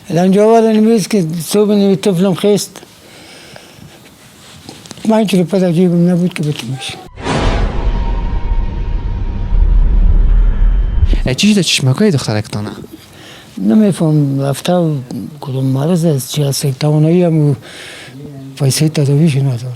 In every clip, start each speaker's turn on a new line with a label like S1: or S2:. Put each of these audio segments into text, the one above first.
S1: لنجاوال نمیز که صبح نمی طفلم خیست 5 روپیه در جیبم نبود که بتونمش.
S2: چی شده چشمکای دخترکتانه؟
S1: نمیفهم رفته کدوم مرض است چی هست توانایی هم پیسه تداویش ندارم.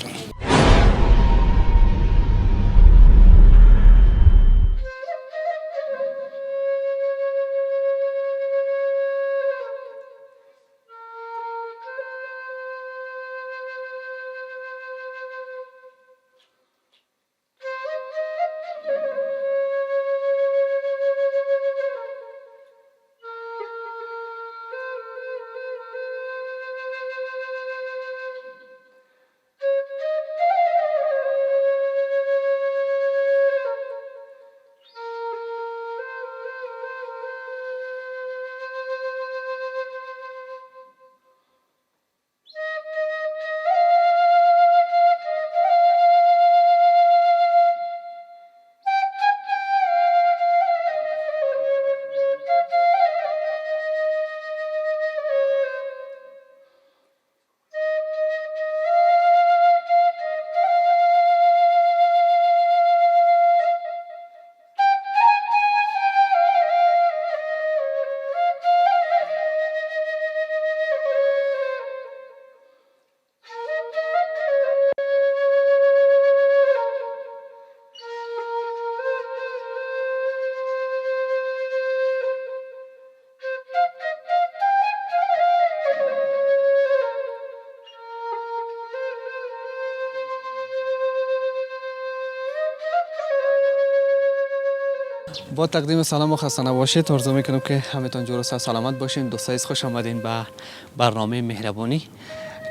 S2: با تقدیم سلام و خسته نباشید. آرزو میکنم که همتون جور و سلامت باشین. دوستای خوش آمدین به برنامه مهربانی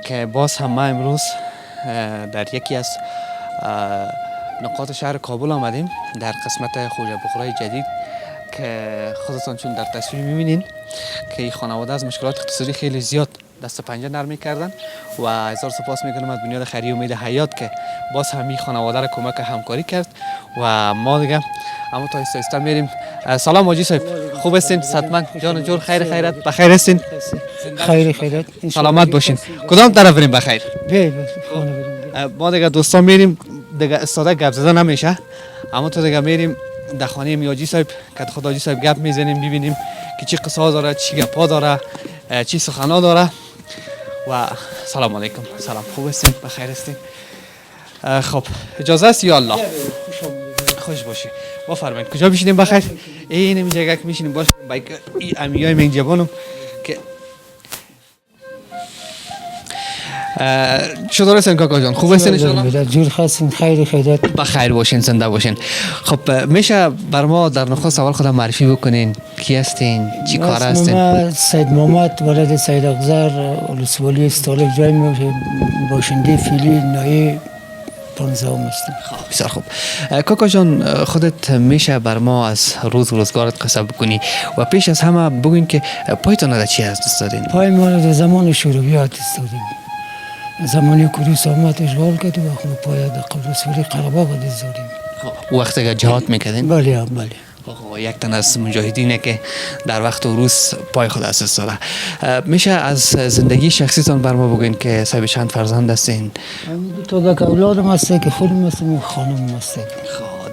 S2: که باز هم ما امروز در یکی از نقاط شهر کابل آمدیم در قسمت خوجه بخورای جدید که خودتون چون در تصویر میبینین که این خانواده از مشکلات اقتصادی خیلی زیاد دست پنجه نرمی کردن و هزار سپاس میکنم از بنیاد خیریه امید حیات که باز همین خانواده را کمک همکاری کرد و ما دیگه اما تا ایستا میریم. سلام حاجی صاحب، خوب هستین؟ صحتمند جان جور خیرت بخیر هستین؟
S1: خیرت
S2: سلامت باشین. کدام طرف بریم بخیر؟ ما دیگه دوستان میریم دیگه استاده گپ زدن نمیشه اما تو دیگه میریم در خانه میاجی صاحب که خود حاجی صاحب گپ میزنیم ببینیم که چی قصه داره، چی گپا داره، چی سخنا داره. و سلام علیکم. سلام، خوب هستین؟ بخیر هستین؟ خب اجازه است یا الله؟ خوش باشی. بفرمایید کجا بشینیم بخیر؟ این اینجا که میشینیم باش بایک این امیای من جوانم که چطور هستین کاکا جان؟ خوب هستین ان شاء الله؟
S1: جور هستین، خیرت
S2: بخیر باشین، زنده باشین. خب میشه بر ما در نخست اول خودم معرفی بکنین؟ کی هستین؟ چی کار هستین؟
S1: من سید محمد ولد سید اغزر ولسوالی استالف جای باشنده فیلی نایه 15 هستیم.
S2: خب بسیار خوب. کاکا جان خودت میشه بر ما از روزگارت قصه بکنی و پیش از همه بگوین که پایتان در چی هست دادین؟
S1: پای ما در زمان شورویات استادیم. زمانی کوروش آمد اشغال کرد و ما پای در قبرسوری قره‌باغ دادیم.
S2: وقتی که جهاد میکردین؟
S1: بله.
S2: یک تن از مجاهدینه که در وقت روز پای خود اساس داره. میشه از زندگی شخصیتان بر ما بگوین که صاحب چند فرزند هستین؟
S1: تو که اولادم هسته که خودم هستم و خانم هسته.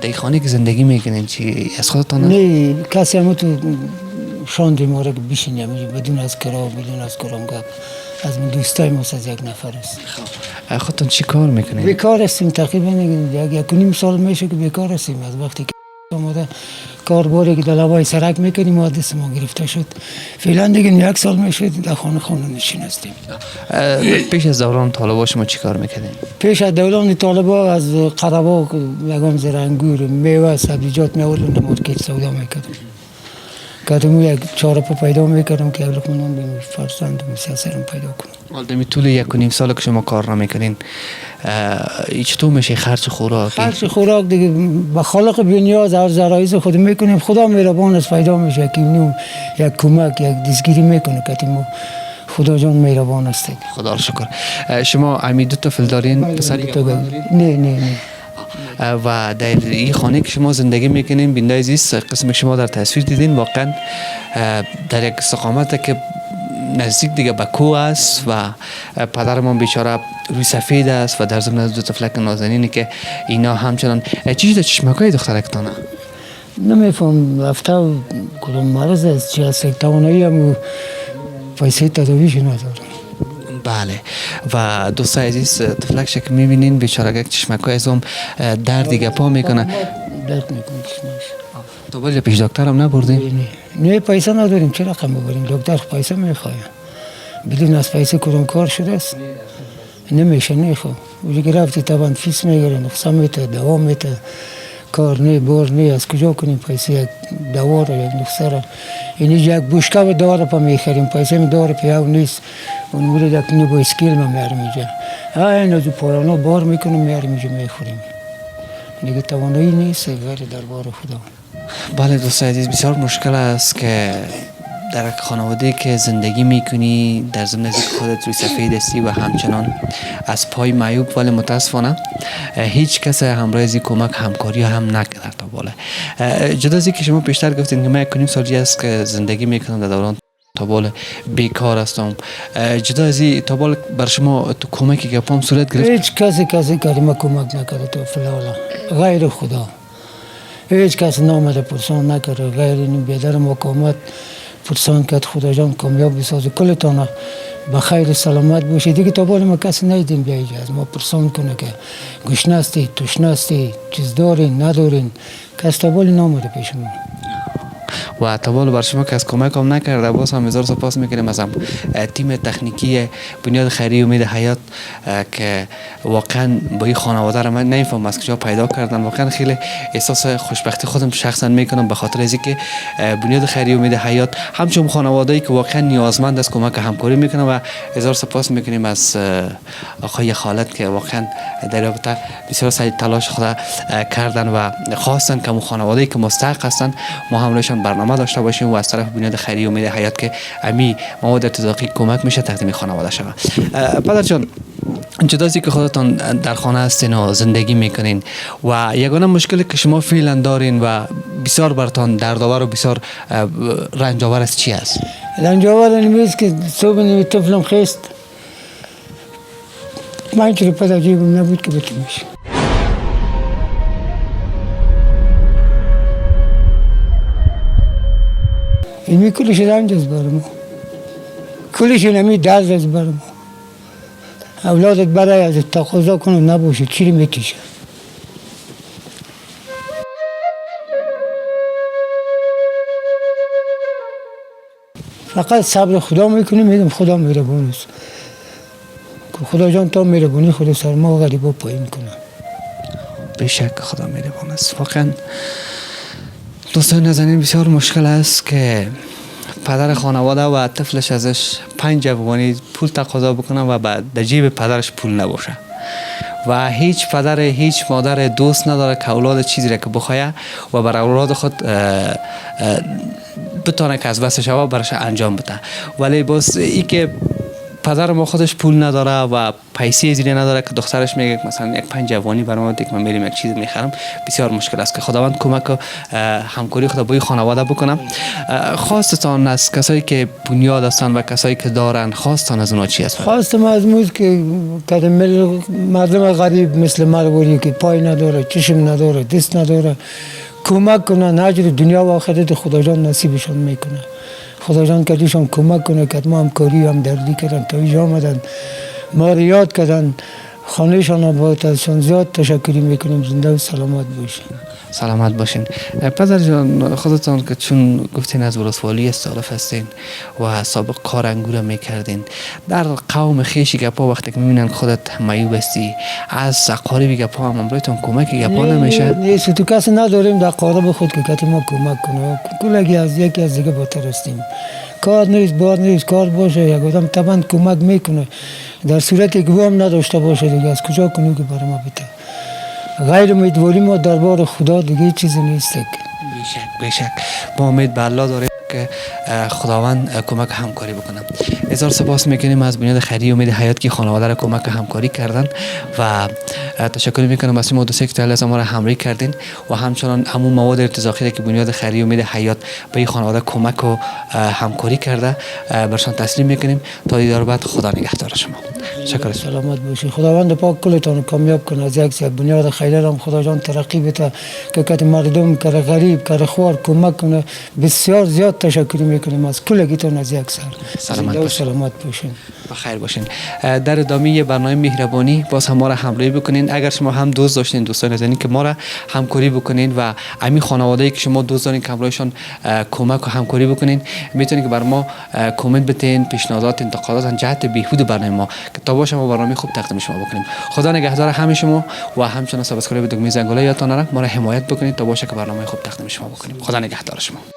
S2: در خانه که زندگی میکنین چی از خودتان؟
S1: نه کسی هم تو شاندی ما را که بشینیم بدون از کرا بدون از کرامگاه از من دوستای ما از یک نفر است.
S2: خودتان چی کار میکنین؟
S1: بیکار هستیم تقریبا یک نیم سال میشه که بیکار هستیم. از وقتی که آمده کارباری که در لبای سرک میکنیم و دست ما گرفته شد فعلا دیگه 1 سال میشه در خانه نشین هستیم.
S2: پیش از دوران طالبا شما چی کار میکردین؟
S1: پیش از دوران طالبا از قره‌باغ یگان زیر انگور میوه سبزیجات میوردم مارکت سودا میکردم. کدوم یک 4 پا پیدا میکردم که اول کنم به فرزند مسافرم پیدا کنم.
S2: حالا طول 1.5 سال که شما کار نمیکنین چطور میشه خرج خوراک؟
S1: خرج خوراک دیگه به خالق بی‌نیاز هر ذرایز خود میکنیم. خدا مهربان است پیدا میشه که اینو یک کمک یک دستگیری میکنه که ما خدا جان مهربان است.
S2: خدا را شکر. شما امی 2 طفل دارین؟ پسر
S1: نه
S2: و در این خانه که شما زندگی میکنین بینده عزیز قسم که شما در تصویر دیدین واقعا در یک استقامت که نزدیک دیگه به کوه است و پدرمان بیچاره روی سفید است و در ضمن از دو طفلک نازنینی که اینا همچنان چیزی در چشمکای دخترکتانه
S1: نمیفهم رفته و کدوم مرض است چی هست توانایی هم پیسه تداویش ندارم.
S2: بله و دوستای عزیز طفلکش که میبینین بیچاره یک چشمکای از هم درد دیگه پا میکنه.
S1: درد میکنه چشمش.
S2: تو باید پیش دکتر هم نبردیم؟
S1: نه پیسه نداریم چه رقم ببریم دکتر پیسه میخواه بدون از پیسه کدوم کار شده است نمیشه نخواه اوجه که رفتی طبعا فیس میگره نقصه میته دوا میته کار نه بار نه از کجا کنیم پیسه یک دوا را یک نقصه را اینی یک بوشکه و دوا را پا میخریم پیسه می دوا را پیاو نیست اون مورد یک نبو اسکیل ما میارم اینجا این از پورانا بار میکنم میارم اینجا میخوریم دیگه توانایی نیست غیر دربار خدا.
S2: بله دوستان عزیز بسیار مشکل است که در خانواده که زندگی میکنی در ضمن از خودت روی سفید هستی و همچنان از پای معیوب ولی متاسفانه هیچ کس همراه از کمک همکاری هم نکرد تا بالا. جدا از که شما پیشتر گفتین که من 1.5 سالی است که زندگی میکنم در دوران تابال بیکار هستم جدا از تا بال بر شما تو کمکی که پام صورت گرفت؟
S1: هیچ کسی کاری کمک نکرد تو فلالا غیر خدا هیچ کس نامده پرسان نکرد غیر این بیدر حکومت پرسان کرد خدا جان کامیاب بسازه کلتان به خیر سلامت باشید دیگه تا بال ما کسی ندیدیم بیایید از ما پرسان کنه که گشنه هستی تشنه هستی چیز دارین ندارین کس تا بال نامده پیش ما
S2: و تابال بر شما که از کمک هم نکرده باز هم هزار سپاس میکنیم از تیم تکنیکی بنیاد خیری امید حیات که واقعا با این خانواده را من نمیفهم از کجا پیدا کردن واقعا خیلی احساس خوشبختی خودم شخصا میکنم به خاطر از اینکه بنیاد خیری امید حیات همچون خانواده‌ای که واقعا نیازمند از کمک همکاری میکنه و هزار سپاس میکنیم از آقای خالد که واقعا در رابطه بسیار سعی تلاش خود کردن و خواستن که خانواده‌ای که مستحق هستن ما همراهشان برنامه داشته باشیم و از طرف بنیاد خیری امید حیات که امی مواد ارتزاقی کمک میشه تقدیم خانواده شود. پدر جان جدا از که خودتان در خانه هستین و زندگی میکنین و یگانه مشکلی که شما فعلا دارین و بسیار برتان دردآور و بسیار رنجاور است چی است؟
S1: رنجاور نمیست که صبح نمی طفلم خیست من چرا پدر جیبم نبود که بتونم میشه این کلش رنج از برمو کلش نمی درد از برمو اولادت برای از تقاضا کنه نباشه چی میکشه فقط صبر خدا میکنه میگم خدا مهربون است خدا جان تا مهربونی خدا سر ما غریبا پایین کنه
S2: بیشک خدا مهربان است واقعا دوستان نازنین بسیار مشکل است که پدر خانواده و طفلش ازش 5 افغانی پول تقاضا بکنه و در جیب پدرش پول نباشه و هیچ پدر هیچ مادر دوست نداره که اولاد چیزی را که بخواه و بر اولاد خود بتونه که از بس شوا برش انجام بده ولی باز ای که پدر ما خودش پول نداره و پیسه زیره نداره که دخترش میگه مثلا 5 افغانی برام بده که من میرم یک چیز میخرم بسیار مشکل است که خداوند کمک و همکاری خدا با این خانواده بکنم. خواستتان از کسایی که بنیاد هستن و کسایی که دارن خواستان از اونها چی است؟
S1: خواستم از موز که مردم غریب مثل مربوری که پای نداره چشم نداره دست نداره کمک کنن اجر دنیا و آخرت خدا جان نصیبشون میکنه خدا جان کدیشون کمک کنه که ما همکاری هم دردی کردن تا اینجا آمدن ما رو یاد کردن خانهشان آباد ازشان زیاد تشکری میکنیم زنده و سلامت باشین
S2: سلامت باشین. پدر جان خودتان که چون گفتین از ولسوالی استعلاف هستین و سابق کار انگور میکردین در قوم خیشی گپا وقتی که میبینن خودت معیوب هستی از اقاربی گپا هم امرویتون کمکی گپا نمیشه؟
S1: نیست تو کسی نداریم در قارب خود که کتی ما کمک کنه کلگی از یکی از دیگه باتر هستیم کار نیست بار نیست کار باشه یک آدم طبعا کمک میکنه در صورتی که هم نداشته باشه دیگه از کجا کنی که برای ما بده غیر امیدواری ما دربار خدا دیگه چیزی نیست.
S2: بیشک با امید به الله داره که خداوند کمک همکاری بکنه. هزار سپاس میکنیم از بنیاد خیریه امید حیات که خانواده را کمک همکاری کردن و تشکر میکنم از شما دوستان که از ما را همراهی کردین و همچنان همون مواد ارتزاقی که بنیاد خیریه امید حیات به این خانواده کمک و همکاری کرده برشان تسلیم میکنیم. تا دیدار بعد، خدا نگهدار شما. شکر.
S1: سلامت باشی. خداوند پاک کلتان کامیاب کنه. از یک بنیاد خیریه هم خدا جان ترقی بده که مردم که غریب که خوار کمک کنه. بسیار زیاد تشکر میکنیم از کلگیتون از یک سر. سلامت باشین.
S2: بخیر باشین. در ادامه برنامه مهربانی باز هم ما را همراهی بکنین. اگر شما هم دوست داشتین دوستان نازنین که ما را همکاری بکنین و همین خانواده‌ای که شما دوست دارین که همراهشان کمک و همکاری بکنین، میتونین که بر ما کامنت بدین، پیشنهادات، انتقادات جهت بهبود برنامه ما که تا باشه ما برنامه خوب تقدیم شما بکنیم. خدا نگهدار همه شما و همچنان سابسکرایب دکمه زنگوله یادتان نره ما را حمایت بکنید تا باشه که برنامه خوب تقدیم شما بکنیم. خدا نگهدار شما.